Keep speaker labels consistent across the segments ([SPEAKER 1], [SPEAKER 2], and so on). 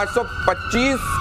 [SPEAKER 1] 825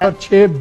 [SPEAKER 2] 6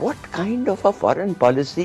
[SPEAKER 3] What kind of a foreign policy,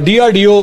[SPEAKER 4] DRDO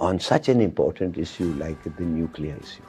[SPEAKER 3] On such an important issue like the nuclear issue,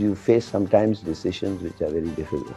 [SPEAKER 3] you face sometimes decisions which are very difficult,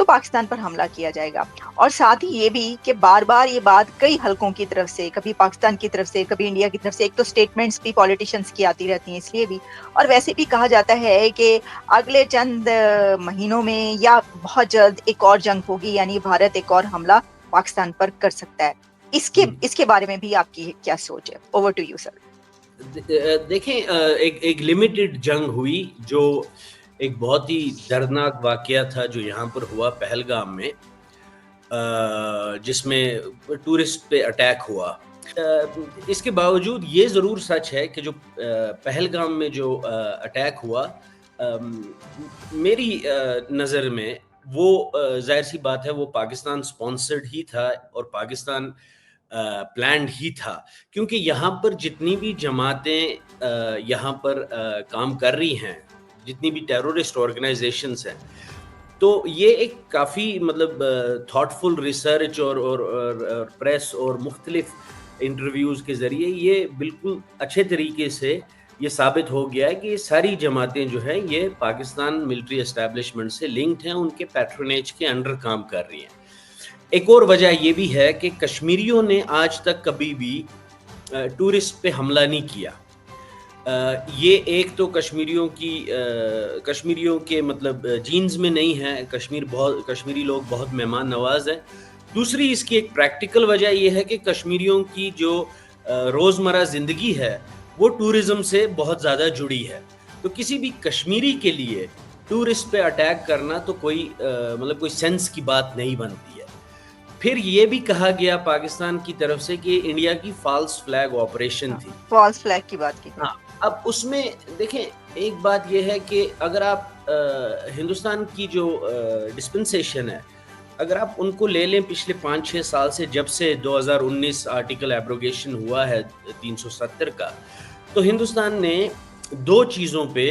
[SPEAKER 5] تو پاکستان پر حملہ کیا جائے گا. اور ساتھ ہی یہ بھی کہ بار بار یہ بات کئی حلقوں کی طرف سے, کبھی پاکستان کی طرف سے, کبھی انڈیا کی طرف سے, ایک تو سٹیٹمنٹس بھی پولیٹیشنز کی آتی رہتی ہیں اس لیے بھی, اور ویسے بھی کہا جاتا ہے کہ اگلے چند مہینوں میں یا بہت جلد ایک اور جنگ ہوگی, یعنی بھارت ایک اور حملہ پاکستان پر کر سکتا ہے. اس کے بارے میں بھی آپ کی کیا سوچ ہے؟ Over to you sir.
[SPEAKER 6] دیکھیں ایک لمیٹڈ جنگ ہوئی جو ایک بہت ہی دردناک واقعہ تھا جو یہاں پر ہوا پہلگام میں, جس میں ٹورسٹ پہ اٹیک ہوا. اس کے باوجود یہ ضرور سچ ہے کہ جو پہلگام میں جو اٹیک ہوا میری نظر میں وہ ظاہر سی بات ہے وہ پاکستان سپانسرڈ ہی تھا اور پاکستان پلانڈ ہی تھا, کیونکہ یہاں پر جتنی بھی جماعتیں یہاں پر کام کر رہی ہیں, جتنی بھی ٹیرورسٹ آرگنائزیشنز ہیں, تو یہ ایک کافی مطلب تھاٹ فل ریسرچ اور پریس اور مختلف انٹرویوز کے ذریعے یہ بالکل اچھے طریقے سے یہ ثابت ہو گیا ہے کہ یہ ساری جماعتیں جو ہیں یہ پاکستان ملٹری اسٹیبلشمنٹ سے لنکڈ ہیں, ان کے پیٹرونیج کے انڈر کام کر رہی ہیں. ایک اور وجہ یہ بھی ہے کہ کشمیریوں نے آج تک کبھی بھی ٹورسٹ پہ حملہ نہیں کیا. یہ ایک تو کشمیریوں کے مطلب جینز میں نہیں ہے, کشمیری لوگ بہت مہمان نواز ہیں. دوسری اس کی ایک پریکٹیکل وجہ یہ ہے کہ کشمیریوں کی جو روزمرہ زندگی ہے وہ ٹورزم سے بہت زیادہ جڑی ہے, تو کسی بھی کشمیری کے لیے ٹورسٹ پہ اٹیک کرنا تو کوئی سینس کی بات نہیں بنتی ہے. پھر یہ بھی کہا گیا پاکستان کی طرف سے کہ انڈیا کی فالس فلیگ آپریشن تھی.
[SPEAKER 5] فالس فلیگ کی بات کی.
[SPEAKER 6] ہاں, اب اس میں دیکھیں ایک بات یہ ہے کہ اگر آپ ہندوستان کی جو ڈسپنسیشن ہے اگر آپ ان کو لے لیں پچھلے 5-6 سال سے, جب سے 2019 آرٹیکل ایبروگیشن ہوا ہے 370 کا, تو ہندوستان نے 2 چیزوں پہ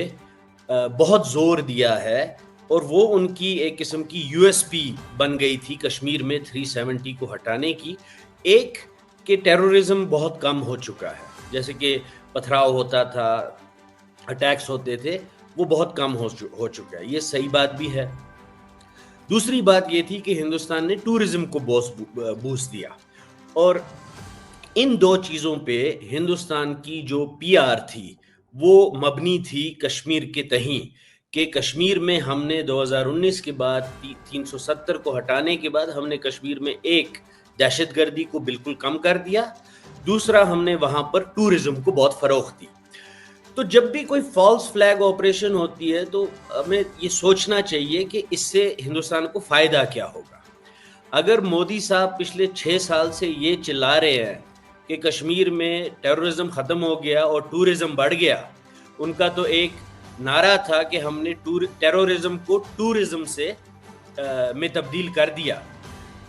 [SPEAKER 6] بہت زور دیا ہے, اور وہ ان کی ایک قسم کی یو ایس پی بن گئی تھی کشمیر میں 370 کو ہٹانے کی. ایک کہ ٹیرورزم بہت کم ہو چکا ہے, جیسے کہ پتھراؤ ہوتا تھا, اٹیکس ہوتے تھے, وہ بہت کم ہو چکا ہے, یہ صحیح بات بھی ہے. دوسری بات یہ تھی کہ ہندوستان نے ٹورزم کو بوسٹ دیا, اور ان 2 چیزوں پہ ہندوستان کی جو پی آر تھی وہ مبنی تھی کشمیر کے تئیں, کہ کشمیر میں ہم نے 2019 کے بعد 370 کو ہٹانے کے بعد ہم نے کشمیر میں ایک دہشت گردی کو بالکل کم کر دیا, دوسرا ہم نے وہاں پر ٹورزم کو بہت فروغ دی. تو جب بھی کوئی فالس فلیگ آپریشن ہوتی ہے تو ہمیں یہ سوچنا چاہیے کہ اس سے ہندوستان کو فائدہ کیا ہوگا. اگر مودی صاحب پچھلے 6 سال سے یہ چلا رہے ہیں کہ کشمیر میں ٹیرورزم ختم ہو گیا اور ٹورزم بڑھ گیا, ان کا تو ایک نعرہ تھا کہ ہم نے ٹیرورزم کو ٹورزم سے میں تبدیل کر دیا.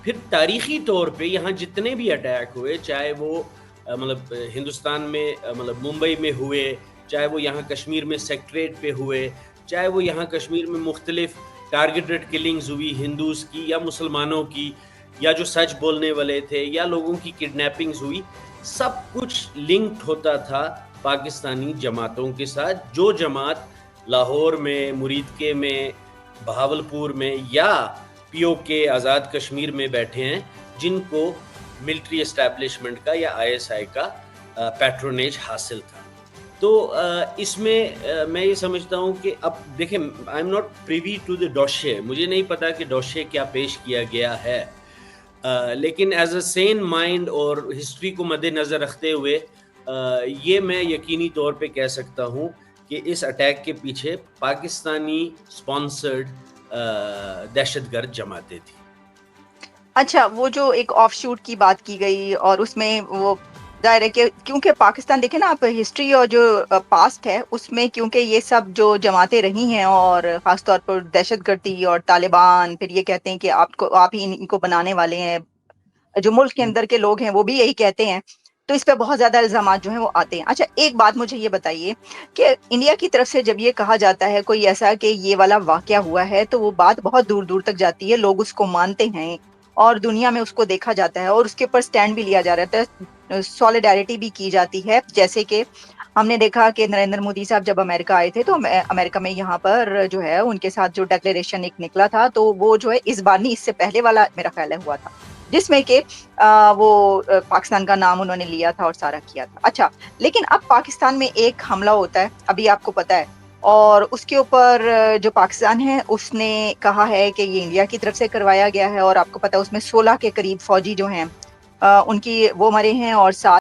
[SPEAKER 6] پھر تاریخی طور پہ یہاں جتنے بھی اٹیک ہوئے, چاہے وہ مطلب ہندوستان میں مطلب ممبئی میں ہوئے, چاہے وہ یہاں کشمیر میں سیکٹریٹ پہ ہوئے, چاہے وہ یہاں کشمیر میں مختلف ٹارگیٹڈ کلنگز ہوئی ہندوز کی یا مسلمانوں کی, یا جو سچ بولنے والے تھے, یا لوگوں کی کڈنیپنگز ہوئی, سب کچھ لنکڈ ہوتا تھا پاکستانی جماعتوں کے ساتھ. جو جماعت لاہور میں, مریدکے میں, بہاولپور میں یا پی او کے آزاد کشمیر میں بیٹھے ہیں, جن کو ملٹری اسٹیبلشمنٹ کا یا آئی ایس آئی کا پیٹرونیج حاصل تھا. تو اس میں میں یہ سمجھتا ہوں کہ اب دیکھیں, I am not privy to the dossier, مجھے نہیں پتا کہ ڈوشے کیا پیش کیا گیا ہے, لیکن ایز اے سین مائنڈ اور ہسٹری کو مد نظر رکھتے ہوئے یہ میں یقینی طور پہ کہہ سکتا ہوں کہ اس اٹیک کے پیچھے پاکستانی سپانسرڈ دہشت گرد جماعتیں تھیں.
[SPEAKER 5] اچھا, وہ جو ایک آف شوٹ کی بات کی گئی, اور اس میں وہ ظاہر ہے کہ کیونکہ پاکستان دیکھیں نا آپ, ہسٹری اور جو پاسٹ ہے اس میں کیونکہ یہ سب جو جماعتیں رہی ہیں, اور خاص طور پر دہشت گردی اور طالبان, پھر یہ کہتے ہیں کہ آپ ہی ان کو بنانے والے ہیں, جو ملک کے اندر کے لوگ ہیں وہ بھی یہی کہتے ہیں, تو اس پہ بہت زیادہ الزامات جو ہیں وہ آتے ہیں. اچھا, ایک بات مجھے یہ بتائیے کہ انڈیا کی طرف سے جب یہ کہا جاتا ہے کوئی ایسا کہ یہ والا واقعہ ہوا ہے, تو وہ بات بہت دور دور تک جاتی ہے, لوگ اس کو مانتے ہیں اور دنیا میں اس کو دیکھا جاتا ہے, اور اس کے اوپر سٹینڈ بھی لیا جا رہا ہے, سولیڈیرٹی بھی کی جاتی ہے. جیسے کہ ہم نے دیکھا کہ نریندر مودی صاحب جب امریکہ آئے تھے تو امریکہ میں یہاں پر جو ہے ان کے ساتھ جو ڈکلیریشن ایک نکلا تھا تو وہ جو ہے اس بار نہیں، اس سے پہلے والا میرا خیال ہے ہوا تھا، جس میں کہ وہ پاکستان کا نام انہوں نے لیا تھا اور سارا کیا تھا. اچھا، لیکن اب پاکستان میں ایک حملہ ہوتا ہے، ابھی آپ کو پتا ہے، اور اس کے اوپر جو پاکستان ہے اس نے کہا ہے کہ یہ انڈیا کی طرف سے کروایا گیا ہے، اور آپ کو پتا ہے اس میں 16 کے قریب فوجی جو ہیں ان کی وہ مرے ہیں، اور 7